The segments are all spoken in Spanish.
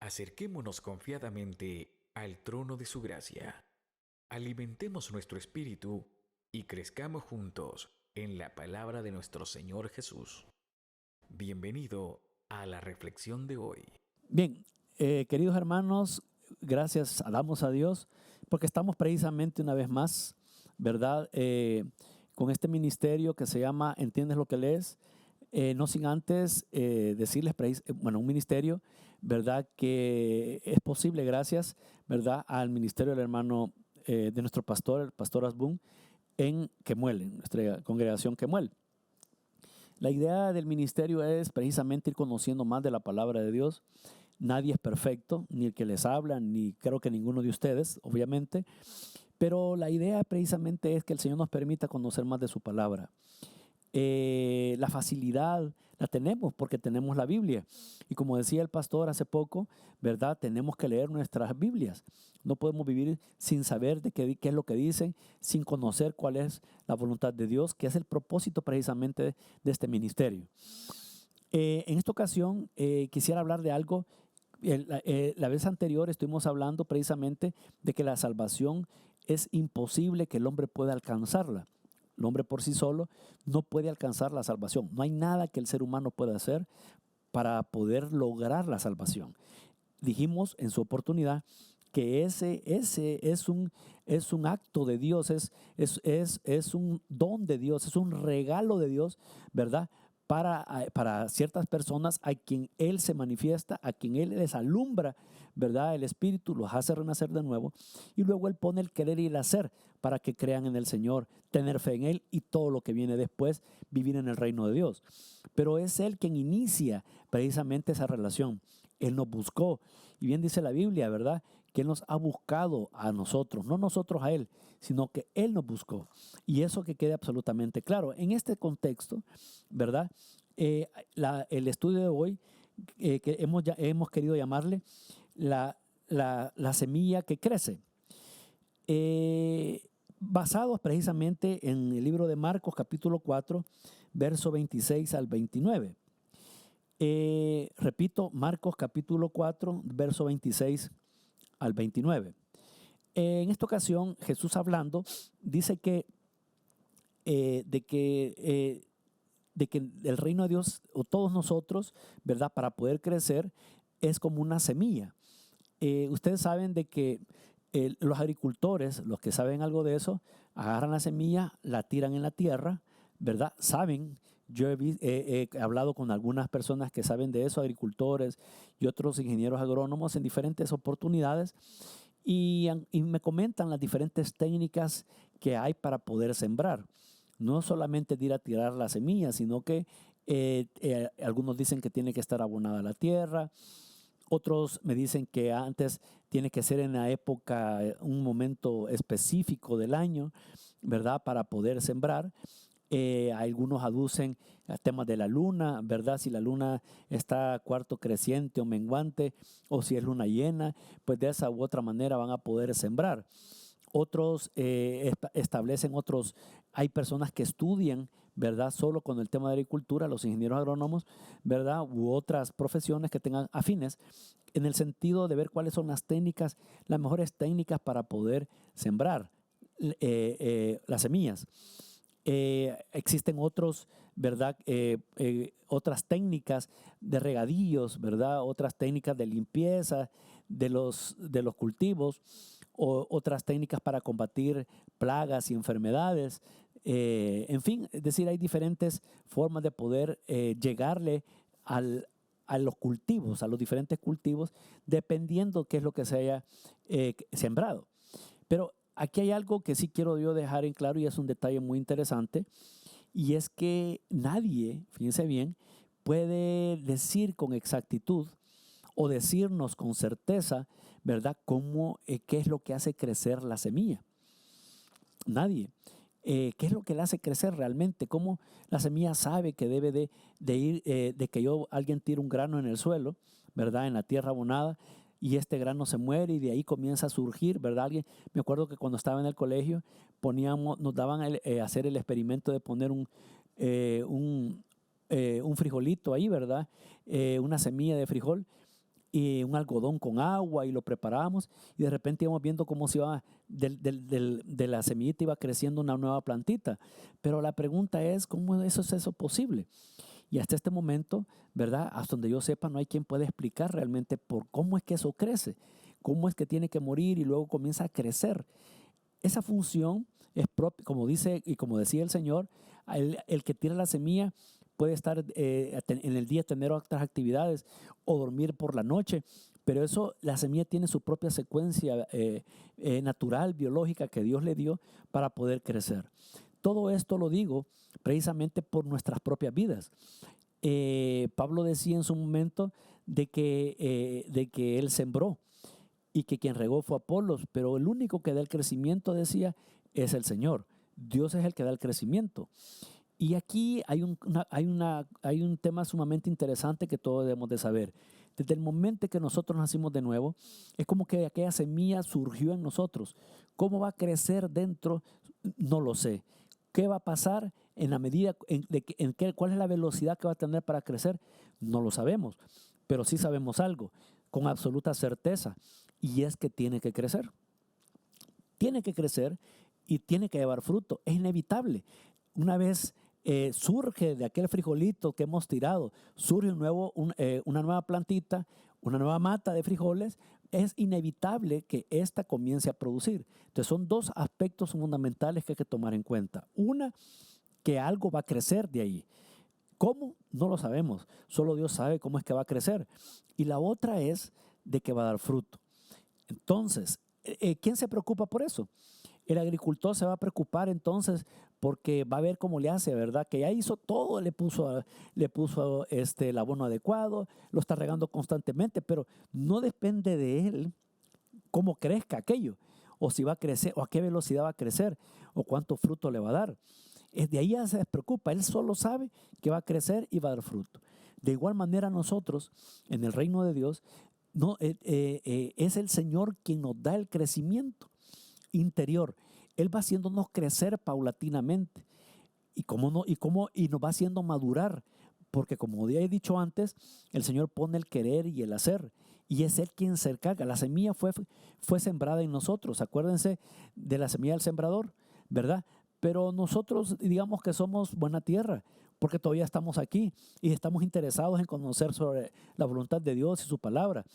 Acerquémonos confiadamente al trono de su gracia. Alimentemos nuestro espíritu y crezcamos juntos en la palabra de nuestro Señor Jesús. Bienvenido a la reflexión de hoy. Bien, queridos hermanos, gracias damos a Dios porque estamos precisamente una vez más, ¿verdad? Con este ministerio que se llama ¿Entiendes lo que lees? No sin antes decirles, bueno, un ministerio, ¿verdad? Que es posible gracias, ¿verdad? Al ministerio del hermano, de nuestro pastor, el pastor Asbun, en Kemuel, en nuestra congregación Kemuel. La idea del ministerio es precisamente ir conociendo más de la palabra de Dios. Nadie es perfecto, ni el que les habla, ni creo que ninguno de ustedes, obviamente. Pero la idea precisamente es que el Señor nos permita conocer más de su palabra. La facilidad la tenemos porque tenemos la Biblia. Y como decía el pastor hace poco, ¿verdad? Tenemos que leer nuestras Biblias. No podemos vivir sin saber de qué es lo que dicen, sin conocer cuál es la voluntad de Dios, que es el propósito precisamente de este ministerio. En esta ocasión quisiera hablar de algo. La vez anterior estuvimos hablando precisamente de que la salvación es imposible que el hombre pueda alcanzarla. El hombre por sí solo no puede alcanzar la salvación. No hay nada que el ser humano pueda hacer para poder lograr la salvación. Dijimos en su oportunidad que ese es un acto de Dios, es un don de Dios, es un regalo de Dios, ¿verdad? Para ciertas personas a quien Él se manifiesta, a quien Él les alumbra, ¿verdad? El Espíritu los hace renacer de nuevo y luego Él pone el querer y el hacer para que crean en el Señor, tener fe en Él y todo lo que viene después, vivir en el reino de Dios. Pero es Él quien inicia precisamente esa relación. Él nos buscó. Y bien dice la Biblia, ¿verdad? Que Él nos ha buscado a nosotros, no nosotros a Él, sino que Él nos buscó. Y eso que quede absolutamente claro. En este contexto, ¿verdad? El estudio de hoy, que hemos querido llamarle la semilla que crece. Basados precisamente en el libro de Marcos, capítulo 4, verso 26 al 29. Repito, Marcos capítulo 4, verso 26 al 29. En esta ocasión, Jesús hablando, dice de que el reino de Dios, o todos nosotros, ¿verdad? Para poder crecer, es como una semilla. Ustedes saben de que los agricultores, los que saben algo de eso, agarran la semilla, la tiran en la tierra, ¿verdad? Saben, yo he hablado con algunas personas que saben de eso, agricultores y otros ingenieros agrónomos en diferentes oportunidades y me comentan las diferentes técnicas que hay para poder sembrar. No solamente de ir a tirar la semilla, sino que algunos dicen que tiene que estar abonada la tierra. Otros me dicen que antes tiene que ser en la época, un momento específico del año, ¿verdad? Para poder sembrar. Algunos aducen a temas de la luna, ¿verdad? Si la luna está cuarto creciente o menguante, o si es luna llena, pues de esa u otra manera van a poder sembrar. Otros establecen hay personas que estudian, ¿verdad? Solo con el tema de agricultura, los ingenieros agrónomos, ¿verdad? U otras profesiones que tengan afines, en el sentido de ver cuáles son las técnicas, las mejores técnicas para poder sembrar las semillas. Existen otros, ¿verdad? Otras técnicas de regadíos, ¿verdad? Otras técnicas de limpieza de los cultivos, o otras técnicas para combatir plagas y enfermedades. En fin, es decir, hay diferentes formas de poder llegarle a los cultivos, a los diferentes cultivos, dependiendo qué es lo que se haya sembrado. Pero aquí hay algo que sí quiero yo dejar en claro y es un detalle muy interesante, y es que nadie, fíjense bien, puede decir con exactitud o decirnos con certeza, ¿verdad?, qué es lo que hace crecer la semilla. Nadie. ¿Qué es lo que le hace crecer realmente? ¿Cómo la semilla sabe que debe de ir, de que alguien tire un grano en el suelo, ¿verdad?, en la tierra abonada, y este grano se muere y de ahí comienza a surgir, ¿verdad? Me acuerdo que cuando estaba en el colegio nos daban hacer el experimento de poner un frijolito ahí, ¿verdad? Una semilla de frijol, y un algodón con agua y lo preparábamos y de repente íbamos viendo cómo se iba, de la semillita iba creciendo una nueva plantita. Pero la pregunta es, ¿cómo es eso posible? Y hasta este momento, ¿verdad? Hasta donde yo sepa, no hay quien pueda explicar realmente por cómo es que eso crece, cómo es que tiene que morir y luego comienza a crecer. Esa función es propia, como dice y como decía el Señor, el que tira la semilla puede estar en el día tener otras actividades o dormir por la noche, pero eso, la semilla tiene su propia secuencia natural, biológica que Dios le dio para poder crecer. Todo esto lo digo precisamente por nuestras propias vidas. Pablo decía en su momento de que él sembró y que quien regó fue Apolos, pero el único que da el crecimiento, decía, es el Señor. Dios es el que da el crecimiento. Y aquí hay un tema sumamente interesante que todos debemos de saber. Desde el momento que nosotros nacimos de nuevo, es como que aquella semilla surgió en nosotros. ¿Cómo va a crecer dentro? No lo sé. ¿Qué va a pasar en la medida, cuál es la velocidad que va a tener para crecer? No lo sabemos, pero sí sabemos algo con absoluta certeza, y es que tiene que crecer. Tiene que crecer y tiene que llevar fruto. Es inevitable. Una vez surge de aquel frijolito que hemos tirado, surge una nueva plantita, una nueva mata de frijoles, es inevitable que ésta comience a producir. Entonces son dos aspectos fundamentales que hay que tomar en cuenta. Una, que algo va a crecer de ahí. ¿Cómo? No lo sabemos. Solo Dios sabe cómo es que va a crecer. Y la otra es de que va a dar fruto. Entonces, ¿quién se preocupa por eso? El agricultor se va a preocupar entonces porque va a ver cómo le hace, ¿verdad? Que ya hizo todo, le puso el abono adecuado, lo está regando constantemente, pero no depende de él cómo crezca aquello, o si va a crecer, o a qué velocidad va a crecer, o cuánto fruto le va a dar. De ahí ya se despreocupa, él solo sabe que va a crecer y va a dar fruto. De igual manera nosotros, en el reino de Dios, no, es el Señor quien nos da el crecimiento interior. Él va haciéndonos crecer paulatinamente y nos va haciendo madurar, porque como ya he dicho antes, el Señor pone el querer y el hacer, y es Él quien se encarga. La semilla fue sembrada en nosotros. Acuérdense de la semilla del sembrador, ¿verdad? Pero nosotros digamos que somos buena tierra, porque todavía estamos aquí y estamos interesados en conocer sobre la voluntad de Dios y su palabra,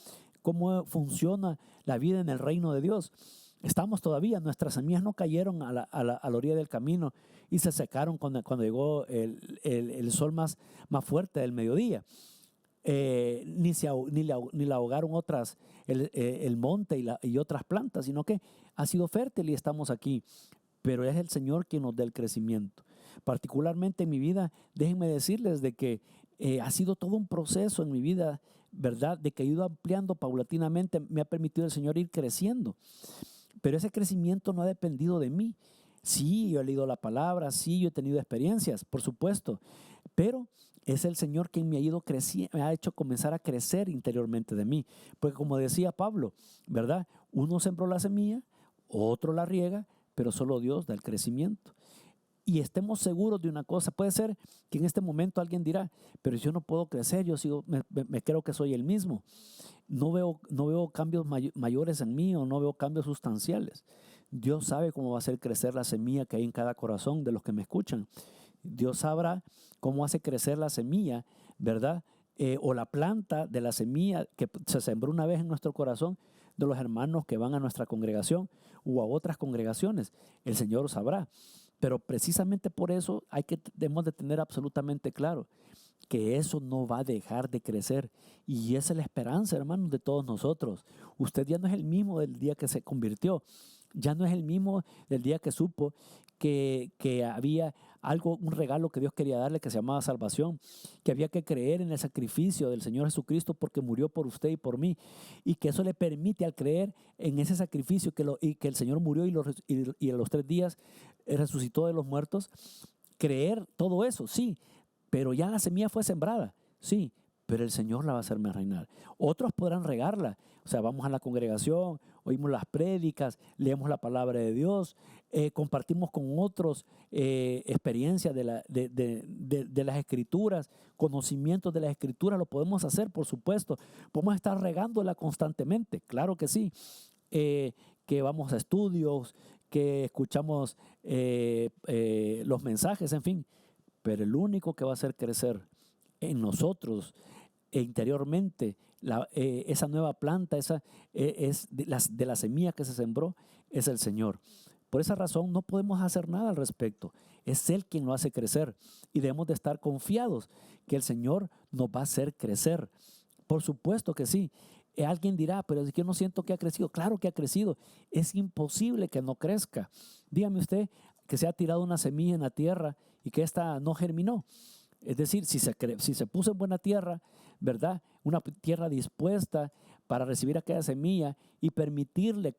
cómo funciona la vida en el reino de Dios. Estamos todavía, nuestras semillas no cayeron a la orilla del camino y se secaron cuando llegó el sol más fuerte del mediodía. Ni la ahogaron el monte y otras plantas, sino que ha sido fértil y estamos aquí. Pero es el Señor quien nos da el crecimiento. Particularmente en mi vida, déjenme decirles de que ha sido todo un proceso en mi vida, ¿verdad? De que he ido ampliando paulatinamente, me ha permitido el Señor ir creciendo. Pero ese crecimiento no ha dependido de mí. Sí, yo he leído la palabra, sí, yo he tenido experiencias, por supuesto, pero es el Señor quien me ha ido creciendo, me ha hecho comenzar a crecer interiormente de mí. Porque como decía Pablo, ¿verdad? Uno sembró la semilla, otro la riega, pero solo Dios da el crecimiento. Y estemos seguros de una cosa, puede ser que en este momento alguien dirá, pero yo no puedo crecer, yo me creo que soy el mismo. No veo cambios mayores en mí, o no veo cambios sustanciales. Dios sabe cómo va a hacer crecer la semilla que hay en cada corazón de los que me escuchan. Dios sabrá cómo hace crecer la semilla, ¿verdad? O la planta de la semilla que se sembró una vez en nuestro corazón, de los hermanos que van a nuestra congregación o a otras congregaciones. El Señor sabrá. Pero precisamente por eso debemos de tener absolutamente claro que eso no va a dejar de crecer. Y esa es la esperanza, hermanos, de todos nosotros. Usted ya no es el mismo del día que se convirtió. Ya no es el mismo del día que supo que había un regalo que Dios quería darle que se llamaba salvación, que había que creer en el sacrificio del Señor Jesucristo porque murió por usted y por mí, y que eso le permite al creer en ese sacrificio y que el Señor murió y a los 3 días resucitó de los muertos, creer todo eso, sí, pero ya la semilla fue sembrada, sí, pero el Señor la va a hacerme reinar. Otros podrán regarla, o sea, vamos a la congregación oímos las prédicas, leemos la palabra de Dios, compartimos con otros experiencias de las Escrituras, conocimientos de las Escrituras, lo podemos hacer, por supuesto. Podemos estar regándola constantemente, claro que sí. Que vamos a estudios, que escuchamos los mensajes, en fin. Pero el único que va a hacer crecer en nosotros interiormente esa nueva planta, es de la semilla que se sembró, es el Señor. Por esa razón no podemos hacer nada al respecto. Es Él quien lo hace crecer y debemos de estar confiados que el Señor nos va a hacer crecer. Por supuesto que sí. Alguien dirá, pero es que yo no siento que ha crecido. Claro que ha crecido. Es imposible que no crezca. Dígame usted que se ha tirado una semilla en la tierra y que ésta no germinó. Es decir, si se puso en buena tierra, ¿verdad? Una tierra dispuesta para recibir aquella semilla y permitirle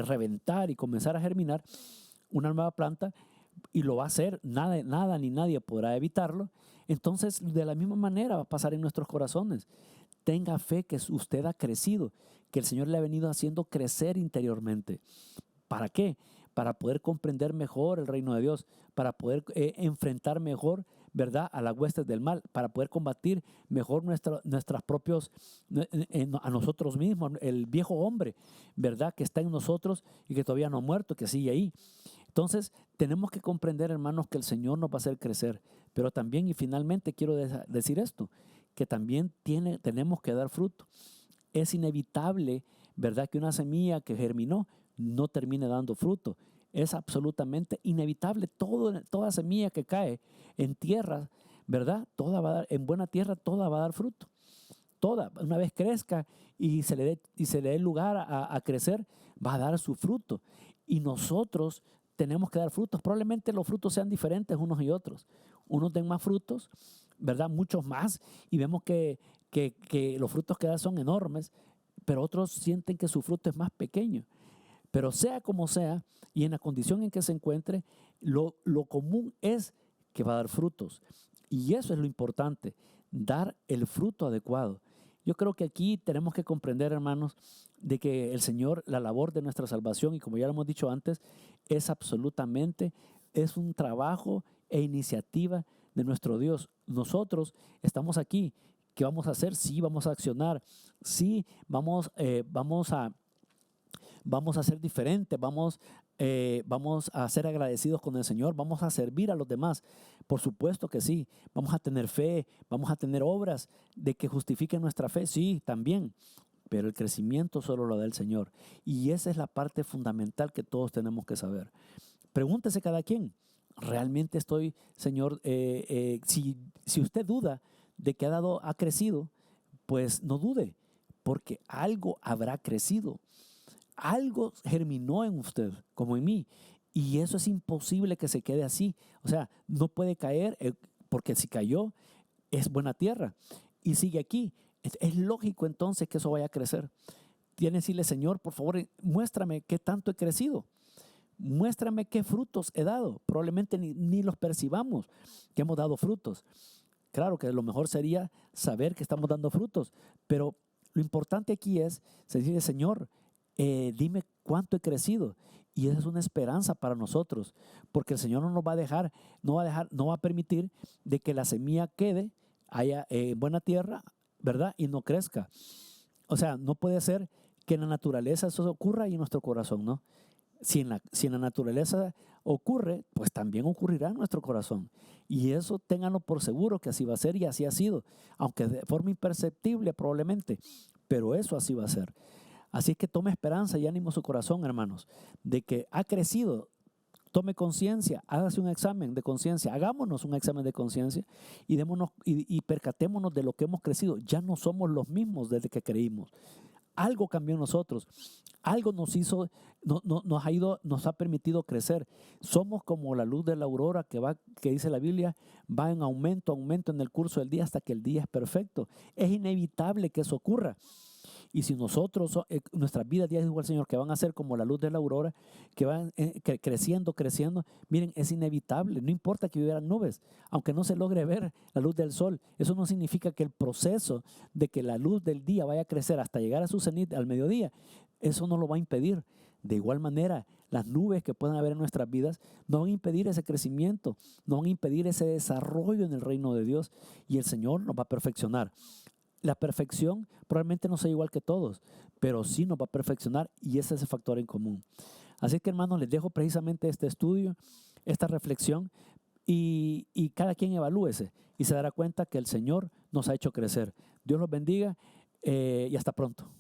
reventar y comenzar a germinar una nueva planta, y lo va a hacer, nada ni nadie podrá evitarlo. Entonces, de la misma manera va a pasar en nuestros corazones. Tenga fe que usted ha crecido, que el Señor le ha venido haciendo crecer interiormente. ¿Para qué? Para poder comprender mejor el reino de Dios, para poder enfrentar mejor, ¿verdad?, a las huestes del mal, para poder combatir mejor nuestras propios, a nosotros mismos, el viejo hombre, ¿verdad?, que está en nosotros y que todavía no ha muerto, que sigue ahí. Entonces, tenemos que comprender, hermanos, que el Señor nos va a hacer crecer, pero también, y finalmente quiero decir esto, que también tenemos que dar fruto. Es inevitable, ¿verdad?, que una semilla que germinó no termine dando fruto. Es absolutamente inevitable. Toda semilla que cae en tierra, ¿verdad?, en buena tierra, toda va a dar fruto. Toda, una vez crezca y se le dé lugar a crecer, va a dar su fruto. Y nosotros tenemos que dar frutos. Probablemente los frutos sean diferentes unos y otros. Unos den más frutos, ¿verdad?, muchos más, y vemos que los frutos que dan son enormes, pero otros sienten que su fruto es más pequeño. Pero sea como sea, y en la condición en que se encuentre, lo común es que va a dar frutos. Y eso es lo importante, dar el fruto adecuado. Yo creo que aquí tenemos que comprender, hermanos, de que el Señor, la labor de nuestra salvación, y como ya lo hemos dicho antes, es un trabajo e iniciativa de nuestro Dios. Nosotros estamos aquí. ¿Qué vamos a hacer? Sí, vamos a accionar. Sí, vamos a ser diferentes, vamos a ser agradecidos con el Señor, vamos a servir a los demás. Por supuesto que sí, vamos a tener fe, vamos a tener obras de que justifiquen nuestra fe, sí, también. Pero el crecimiento solo lo da el Señor. Y esa es la parte fundamental que todos tenemos que saber. Pregúntese cada quien, ¿realmente estoy, Señor? Si usted duda de que ha crecido, pues no dude, porque algo habrá crecido. Algo germinó en usted, como en mí, y eso es imposible que se quede así. O sea, no puede caer, porque si cayó, es buena tierra y sigue aquí. Es lógico entonces que eso vaya a crecer. Tiene que decirle, Señor, por favor, muéstrame qué tanto he crecido. Muéstrame qué frutos he dado. Probablemente ni los percibamos que hemos dado frutos. Claro que lo mejor sería saber que estamos dando frutos, pero lo importante aquí es decirle, Señor, dime cuánto he crecido. Y esa es una esperanza para nosotros, porque el Señor no nos va a dejar, no va a permitir de que la semilla quede haya en buena tierra, ¿verdad?, y no crezca. O sea, no puede ser que en la naturaleza eso ocurra y en nuestro corazón, ¿no? Si en la naturaleza ocurre, pues también ocurrirá en nuestro corazón. Y eso ténganlo por seguro que así va a ser, y así ha sido, aunque de forma imperceptible probablemente, pero eso así va a ser. Así que tome esperanza y ánimo su corazón, hermanos, de que ha crecido. Tome conciencia, hágase un examen de conciencia, hagámonos un examen de conciencia y percatémonos de lo que hemos crecido. Ya no somos los mismos desde que creímos. Algo cambió en nosotros, algo nos ha permitido crecer. Somos como la luz de la aurora que dice la Biblia, va en aumento en el curso del día hasta que el día es perfecto. Es inevitable que eso ocurra. Y si nosotros, nuestras vidas diarias igual, Señor, que van a ser como la luz de la aurora, que van creciendo, miren, es inevitable, no importa que hubieran nubes, aunque no se logre ver la luz del sol, eso no significa que el proceso de que la luz del día vaya a crecer hasta llegar a su cenit al mediodía, eso no lo va a impedir. De igual manera, las nubes que puedan haber en nuestras vidas no van a impedir ese crecimiento, no van a impedir ese desarrollo en el reino de Dios, y el Señor nos va a perfeccionar. La perfección probablemente no sea igual que todos, pero sí nos va a perfeccionar, y ese es el factor en común. Así que, hermanos, les dejo precisamente este estudio, esta reflexión, y cada quien evalúese y se dará cuenta que el Señor nos ha hecho crecer. Dios los bendiga y hasta pronto.